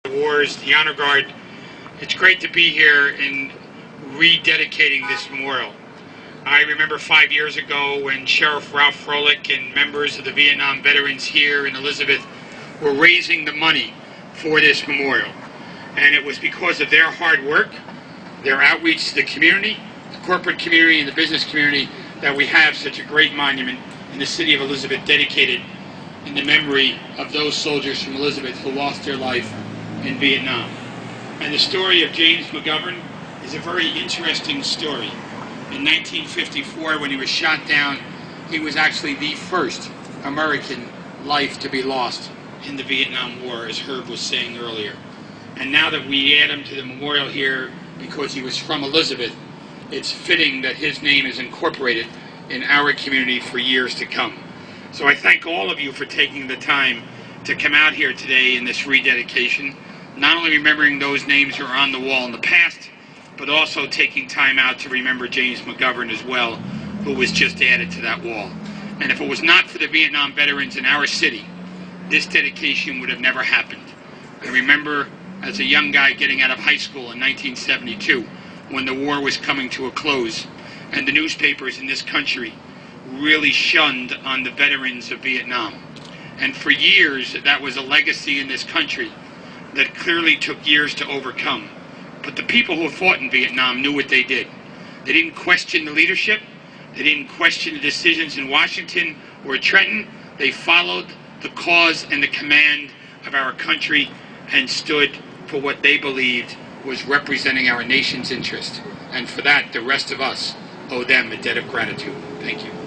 Wars, the Honor Guard. It's great to be here in rededicating this memorial. I remember 5 years ago when Sheriff Ralph Froelich and members of the Vietnam veterans here in Elizabeth were raising the money for this memorial. And it was because of their hard work, their outreach to the community, the corporate community and the business community, that we have such a great monument in the city of Elizabeth dedicated in the memory of those soldiers from Elizabeth who lost their life in Vietnam. And the story of James McGovern is a very interesting story. In 1954, when he was shot down, he was actually the first American life to be lost in the Vietnam War, as Herb was saying earlier. And now that we add him to the memorial here because he was from Elizabeth, it's fitting that his name is incorporated in our community for years to come. So I thank all of you for taking the time to come out here today in this rededication, not only remembering those names who are on the wall in the past, but also taking time out to remember James McGovern as well, who was just added to that wall. And if it was not for the Vietnam veterans in our city, this dedication would have never happened. I remember as a young guy getting out of high school in 1972, when the war was coming to a close, and the newspapers in this country really shunned on the veterans of Vietnam. And for years, that was a legacy in this country that clearly took years to overcome. But the people who fought in Vietnam knew what they did. They didn't question the leadership. They didn't question the decisions in Washington or Trenton. They followed the cause and the command of our country and stood for what they believed was representing our nation's interest. And for that, the rest of us owe them a debt of gratitude. Thank you.